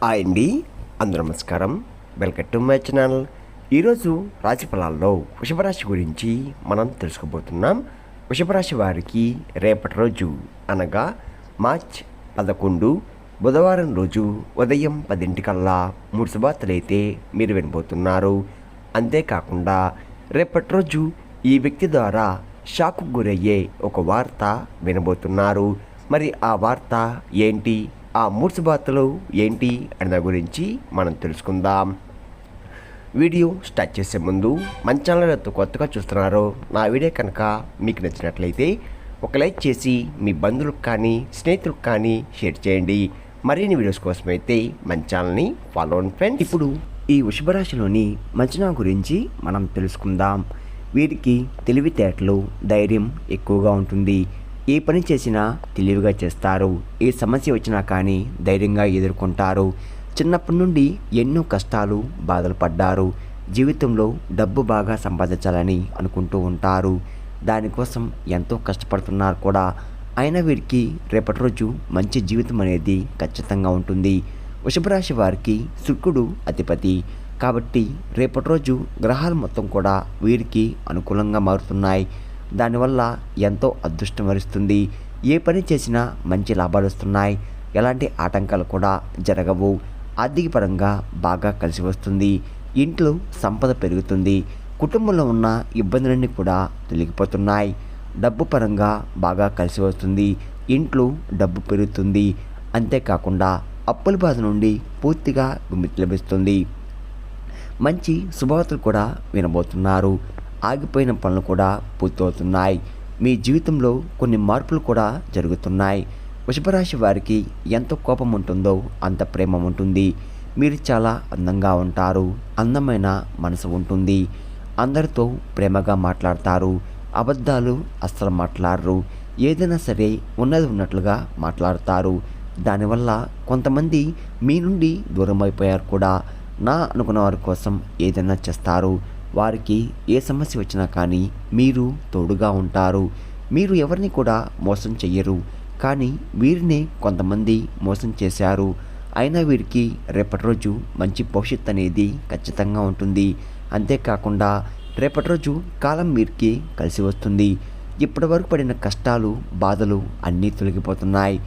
Hi అండి, అందరూ నమస్కారం. Welcome to my channel. ఈరోజు రాశి ఫలాల్లో వృషభ రాశి గురించి మనం తెలుసుకోబోతున్నాం. వృషభ రాశి వారికి రేపటి రోజు అనగా మార్చ్ 11 బుధవారం రోజు ఉదయం 10 3 శుభార్తలైతే మీరు వినబోతున్నారు. అంతేకాకుండా రేపటి రోజు ఈ వ్యక్తి ద్వారా షాక్కు గురయ్యే ఒక వార్త వినబోతున్నారు. మరి ఆ వార్త ఏంటి, ఆ 3 శుభార్తలు ఏంటి అనే గురించి మనం తెలుసుకుందాం. వీడియో స్టార్ట్ చేసే ముందు మన ఛానల్ కొత్తగా చూస్తున్నారో నా వీడియో కనుక మీకు నచ్చినట్లయితే ఒక లైక్ చేసి మీ బంధువులకు కానీ స్నేహితులకు కానీ షేర్ చేయండి. మరిన్ని వీడియోస్ కోసం అయితే మన ఛానల్ని ఫాలో అవ్వండి ఫ్రెండ్స్. ఇప్పుడు ఈ వృషభ రాశిలోని మంచనా గురించి మనం తెలుసుకుందాం. వీరికి తెలివితేటలు, ధైర్యం ఎక్కువగా ఉంటుంది. ఏ పని చేసినా తెలివిగా చేస్తారు. ఏ సమస్య వచ్చినా కానీ ధైర్యంగా ఎదుర్కొంటారు. చిన్నప్పటి నుండి ఎన్నో కష్టాలు, బాధలు పడ్డారు. జీవితంలో డబ్బు బాగా సంపాదించాలని అనుకుంటూ ఉంటారు. దానికోసం ఎంతో కష్టపడుతున్నారు కూడా. అయినా వీరికి రేపటి రోజు మంచి జీవితం అనేది ఖచ్చితంగా ఉంటుంది. వృషభ రాశి వారికి శుక్రుడు అధిపతి కాబట్టి రేపటి రోజు గ్రహాలు మొత్తం కూడా వీరికి అనుకూలంగా మారుతున్నాయి. దానివల్ల ఎంతో అదృష్టం వరిస్తుంది. ఏ పని చేసినా మంచి లాభాలు వస్తున్నాయి. ఎలాంటి ఆటంకాలు కూడా జరగవు. ఆర్థిక పరంగా బాగా కలిసి వస్తుంది. ఇంట్లో సంపద పెరుగుతుంది. కుటుంబంలో ఉన్న ఇబ్బందులన్నీ కూడా తొలగిపోతున్నాయి. డబ్బు పరంగా బాగా కలిసి వస్తుంది. ఇంట్లో డబ్బు పెరుగుతుంది. అంతేకాకుండా అప్పుల బాధ నుండి పూర్తిగా విముక్తి లభిస్తుంది. మంచి శుభవార్తలు కూడా వినబోతున్నారు. ఆగిపోయిన పనులు కూడా పూర్తవుతున్నాయి. మీ జీవితంలో కొన్ని మార్పులు కూడా జరుగుతున్నాయి. వృషభ రాశి వారికి ఎంత కోపం ఉంటుందో అంత ప్రేమ ఉంటుంది. మీరు చాలా అందంగా ఉంటారు. అందమైన మనసు ఉంటుంది. అందరితో ప్రేమగా మాట్లాడతారు. అబద్ధాలు అస్సలు మాట్లాడరు. ఏదైనా సరే ఉన్నది ఉన్నట్లుగా మాట్లాడతారు. దానివల్ల కొంతమంది మీ నుండి దూరం అయిపోయారు కూడా. నా అనుకున్న వారి కోసం ఏదైనా చేస్తారు. వారికి ఏ సమస్య వచ్చినా కానీ మీరు తోడుగా ఉంటారు. మీరు ఎవరిని కూడా మోసం చెయ్యరు. కానీ వీరిని కొంతమంది మోసం చేశారు. అయినా వీరికి రేపటి రోజు మంచి భవిష్యత్తు అనేది ఖచ్చితంగా ఉంటుంది. అంతేకాకుండా రేపటి రోజు కాలం వీరికి కలిసి వస్తుంది. ఇప్పటి వరకు పడిన కష్టాలు, బాధలు అన్నీ తొలగిపోతున్నాయి.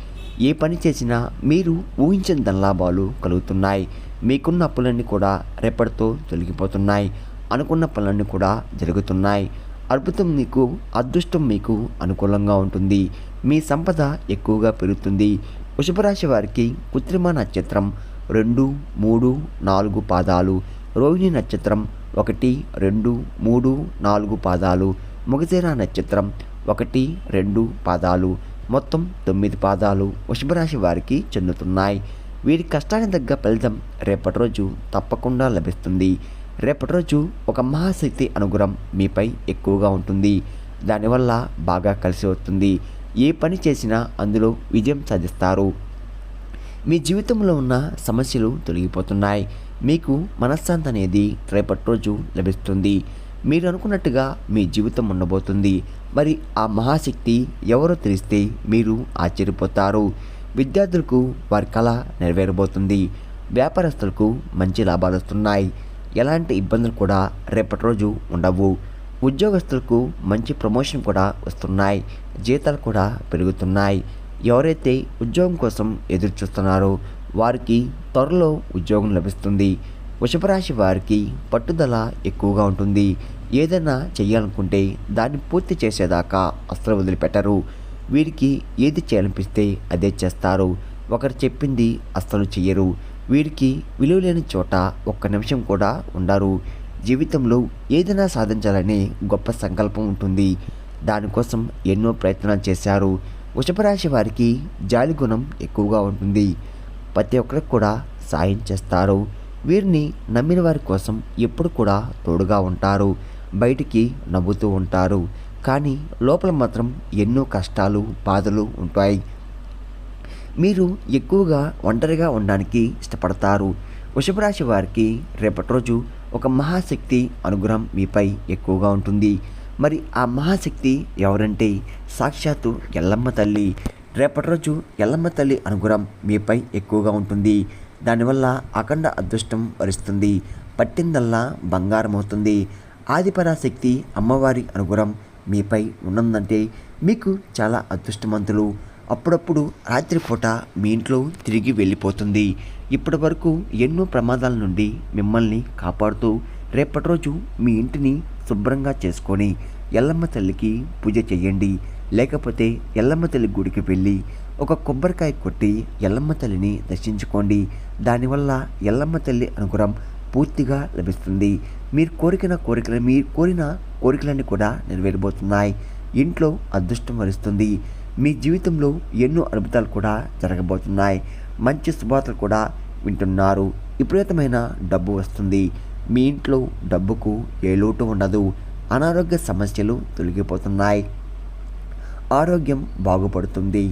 ఏ పని చేసినా మీరు ఊహించిన ధనలాభాలు కలుగుతున్నాయి. మీకున్న అప్పులన్నీ కూడా రేపటితో తొలగిపోతున్నాయి. అనుకున్న పనులన్నీ కూడా జరుగుతున్నాయి. అదృష్టం మీకు అనుకూలంగా ఉంటుంది. మీ సంపద ఎక్కువగా పెరుగుతుంది. వృషభ రాశి వారికి కృత్రిమ నక్షత్రం 2, 3, 4 పాదాలు, రోహిణి నక్షత్రం 1, 2, 3, 4 పాదాలు, మృగశిర నక్షత్రం 1, 2 పాదాలు, మొత్తం 9 పాదాలు వృషభ రాశి వారికి చెందుతున్నాయి. వీరి కష్టానికి తగ్గ ఫలితం రేపటి రోజు తప్పకుండా లభిస్తుంది. రేపటి రోజు ఒక మహాశక్తి అనుగ్రహం మీపై ఎక్కువగా ఉంటుంది. దానివల్ల బాగా కలిసి వస్తుంది. ఏ పని చేసినా అందులో విజయం సాధిస్తారు. మీ జీవితంలో ఉన్న సమస్యలు తొలగిపోతున్నాయి. మీకు మనశ్శాంతి అనేది రేపటి రోజు లభిస్తుంది. మీరు అనుకున్నట్టుగా మీ జీవితం ఉండబోతుంది. మరి ఆ మహాశక్తి ఎవరో తెలిస్తే మీరు ఆశ్చర్యపోతారు. విద్యార్థులకు వారి కళ నెరవేరబోతుంది. వ్యాపారస్తులకు మంచి లాభాలు వస్తున్నాయి. ఎలాంటి ఇబ్బందులు కూడా రేపటి రోజు ఉండవు. ఉద్యోగస్తులకు మంచి ప్రమోషన్ కూడా వస్తున్నాయి. జీతాలు కూడా పెరుగుతున్నాయి. ఎవరైతే ఉద్యోగం కోసం ఎదురు చూస్తున్నారో వారికి త్వరలో ఉద్యోగం లభిస్తుంది. వృషభ రాశి వారికి పట్టుదల ఎక్కువగా ఉంటుంది. ఏదైనా చేయాలనుకుంటే దాన్ని పూర్తి చేసేదాకా అస్సలు వదిలిపెట్టరు. వీరికి ఏది చేయాలనిపిస్తే అదే చేస్తారు. ఒకరు చెప్పింది అస్సలు చెయ్యరు. వీరికి విలువలేని చోట ఒక్క నిమిషం కూడా ఉండరు. జీవితంలో ఏదైనా సాధించాలనే గొప్ప సంకల్పం ఉంటుంది. దానికోసం ఎన్నో ప్రయత్నాలు చేశారు. వృషభ రాశి వారికి జాలి గుణం ఎక్కువగా ఉంటుంది. ప్రతి ఒక్కరికి కూడా సాయం చేస్తారు. వీరిని నమ్మిన వారి కోసం ఎప్పుడు కూడా తోడుగా ఉంటారు. బయటికి నవ్వుతూ ఉంటారు. కానీ లోపల మాత్రం ఎన్నో కష్టాలు, బాధలు ఉంటాయి. మీరు ఎక్కువగా ఒంటరిగా ఉండడానికి ఇష్టపడతారు. వృషభ రాశి వారికి రేపటి రోజు ఒక మహాశక్తి అనుగ్రహం మీపై ఎక్కువగా ఉంటుంది. మరి ఆ మహాశక్తి ఎవరంటే సాక్షాత్తు ఎల్లమ్మ తల్లి. రేపటి రోజు ఎల్లమ్మ తల్లి అనుగ్రహం మీపై ఎక్కువగా ఉంటుంది. దానివల్ల అఖండ అదృష్టం వరిస్తుంది. పట్టిందల్లా బంగారం అవుతుంది. ఆదిపరాశక్తి అమ్మవారి అనుగ్రహం మీపై ఉన్నదంటే మీకు చాలా అదృష్టవంతులు. అప్పుడప్పుడు రాత్రిపూట మీ ఇంట్లో తిరిగి వెళ్ళిపోతుంది. ఇప్పటి వరకు ఎన్నో ప్రమాదాల నుండి మిమ్మల్ని కాపాడుతూ రేపటి రోజు మీ ఇంటిని శుభ్రంగా చేసుకొని ఎల్లమ్మ తల్లికి పూజ చేయండి. లేకపోతే ఎల్లమ్మ తల్లి గుడికి వెళ్ళి ఒక కొబ్బరికాయ కొట్టి ఎల్లమ్మ తల్లిని దర్శించుకోండి. దానివల్ల ఎల్లమ్మ తల్లి అనుగ్రహం పూర్తిగా లభిస్తుంది. మీరు కోరిన కోరికలన్నీ కూడా నెరవేరబోతున్నాయి. ఇంట్లో అదృష్టం వరిస్తుంది. మీ జీవితంలో ఎన్నో అద్భుతాలు కూడా జరగబోతున్నాయి. మంచి శుభవార్తలు కూడా వింటున్నారు. విపరీతమైన డబ్బు వస్తుంది. మీ ఇంట్లో డబ్బుకు ఏ లోటు ఉండదు. అనారోగ్య సమస్యలు తొలగిపోతున్నాయి. ఆరోగ్యం బాగుపడుతుంది.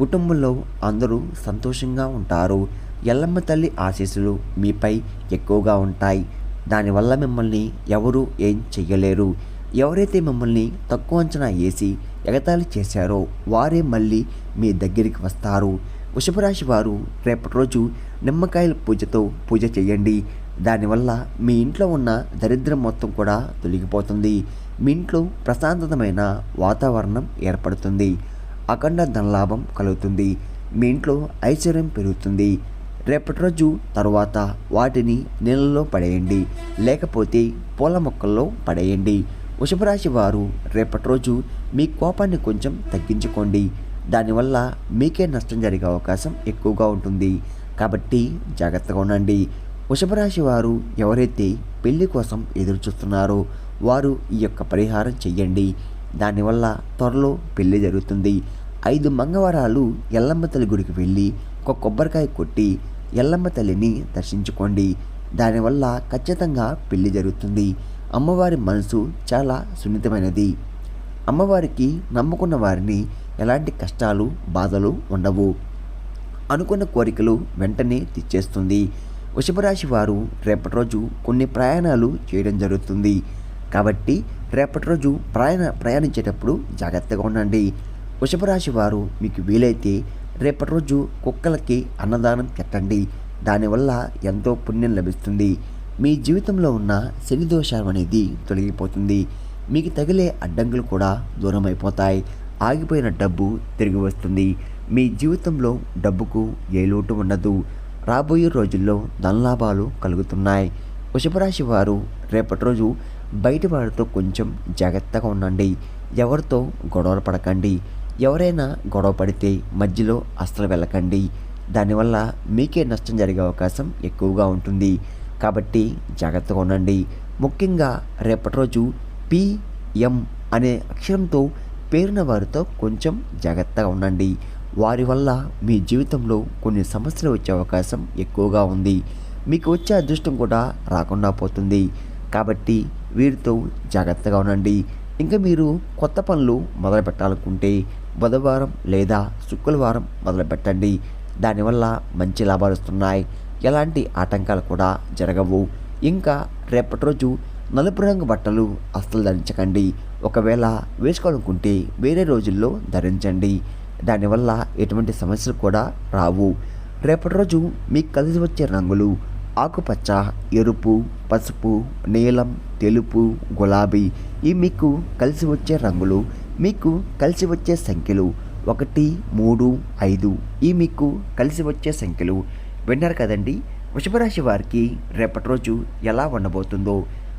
కుటుంబంలో అందరూ సంతోషంగా ఉంటారు. ఎల్లమ్మ తల్లి ఆశీస్సులు మీపై ఎక్కువగా ఉంటాయి. దానివల్ల మిమ్మల్ని ఎవరూ ఏం చెయ్యలేరు. ఎవరైతే మిమ్మల్ని తక్కువ అంచనా వేసి ఎగతాళి చేశారో వారే మళ్ళీ మీ దగ్గరికి వస్తారు. వృషభరాశి వారు రేపటి రోజు నిమ్మకాయల పూజతో పూజ చేయండి. దానివల్ల మీ ఇంట్లో ఉన్న దరిద్రం మొత్తం కూడా తొలగిపోతుంది. మీ ఇంట్లో ప్రశాంతమైన వాతావరణం ఏర్పడుతుంది. అఖండ ధనలాభం కలుగుతుంది. మీ ఇంట్లో ఐశ్వర్యం పెరుగుతుంది. రేపటి రోజు తర్వాత వాటిని నీళ్ళలో పడేయండి, లేకపోతే పూల మొక్కల్లో పడేయండి. వృషభరాశి వారు రేపటి రోజు మీ కోపాన్ని కొంచెం తగ్గించుకోండి. దానివల్ల మీకే నష్టం జరిగే అవకాశం ఎక్కువగా ఉంటుంది. కాబట్టి జాగ్రత్తగా ఉండండి. వృషభరాశి వారు ఎవరైతే పెళ్లి కోసం ఎదురు చూస్తున్నారో వారు ఈ యొక్క పరిహారం చెయ్యండి. దానివల్ల త్వరలో పెళ్లి జరుగుతుంది. 5 మంగళవారాలు ఎల్లమ్మ తల్లి గుడికి వెళ్ళి ఒక కొబ్బరికాయ కొట్టి ఎల్లమ్మ తల్లిని దర్శించుకోండి. దానివల్ల ఖచ్చితంగా పెళ్లి జరుగుతుంది. అమ్మవారి మనసు చాలా సున్నితమైనది. అమ్మవారికి నమ్ముకున్న వారిని ఎలాంటి కష్టాలు బాధలు ఉండవు. అనుకున్న కోరికలు వెంటనే తీర్చేస్తుంది. వృషభరాశి వారు రేపటి రోజు కొన్ని ప్రయాణాలు చేయడం జరుగుతుంది. కాబట్టి రేపటి రోజు ప్రయాణించేటప్పుడు జాగ్రత్తగా ఉండండి. వృషభరాశి వారు మీకు వీలైతే రేపటి రోజు కుక్కలకి అన్నదానం పెట్టండి. దానివల్ల ఎంతో పుణ్యం లభిస్తుంది. మీ జీవితంలో ఉన్న శని దోషం అనేది తొలగిపోతుంది. మీకు తగిలే అడ్డంకులు కూడా దూరం అయిపోతాయి. ఆగిపోయిన డబ్బు తిరిగి వస్తుంది. మీ జీవితంలో డబ్బుకు ఏ లోటు ఉండదు. రాబోయే రోజుల్లో ధనలాభాలు కలుగుతున్నాయి. వృషభరాశి వారు రేపటి రోజు బయటి వారితో కొంచెం జాగ్రత్తగా ఉండండి. ఎవరితో గొడవలు పడకండి. ఎవరైనా గొడవ పడితే మధ్యలో అస్సలు వెళ్ళకండి. దానివల్ల మీకే నష్టం జరిగే అవకాశం ఎక్కువగా ఉంటుంది. కాబట్టి జాగ్రత్తగా ఉండండి. ముఖ్యంగా రేపటి రోజు PM అనే అక్షరంతో పేరున్న వారితో కొంచెం జాగ్రత్తగా ఉండండి. వారి వల్ల మీ జీవితంలో కొన్ని సమస్యలు వచ్చే అవకాశం ఎక్కువగా ఉంది. మీకు వచ్చే అదృష్టం కూడా రాకుండా పోతుంది. కాబట్టి వీరితో జాగ్రత్తగా ఉండండి. ఇంకా మీరు కొత్త పనులు మొదలు పెట్టాలనుకుంటే బుధవారం లేదా శుక్రవారం మొదలుపెట్టండి. దానివల్ల మంచి లాభాలు వస్తున్నాయి. ఎలాంటి ఆటంకాలు కూడా జరగవు. ఇంకా రేపటి రోజు నలుపు రంగు బట్టలు అస్సలు ధరించకండి. ఒకవేళ వేసుకోవాలనుకుంటే వేరే రోజుల్లో ధరించండి. దానివల్ల ఎటువంటి సమస్యలు కూడా రావు. రేపటి రోజు మీకు కలిసి వచ్చే రంగులు ఆకుపచ్చ, ఎరుపు, పసుపు, నీలం, తెలుపు, గులాబీ. ఈ మీకు కలిసి వచ్చే రంగులు. మీకు కలిసి వచ్చే సంఖ్యలు 1, 3, 5. ఈ మీకు కలిసి వచ్చే సంఖ్యలు. విన్నారు కదండి, వృషభరాశి వారికి రేపటి రోజు ఎలా ఉండబోతుందో,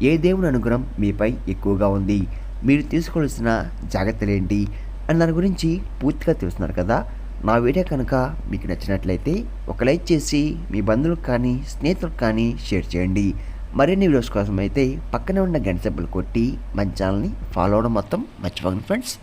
ఏ దేవుని అనుగ్రహం మీపై ఎక్కువగా ఉంది, మీరు తీసుకోవాల్సిన జాగ్రత్తలు ఏంటి అని దాని గురించి పూర్తిగా తెలుస్తున్నారు కదా. నా వీడియో కనుక మీకు నచ్చినట్లయితే ఒక లైక్ చేసి మీ బంధువులకు కానీ స్నేహితులకు కానీ షేర్ చేయండి. మరిన్ని వీడియోస్ కోసం అయితే పక్కనే ఉన్న గంట సింబల్ కొట్టి మన ఛానల్ని ఫాలో అవ్వడం మొత్తం మర్చిపోకండి ఫ్రెండ్స్.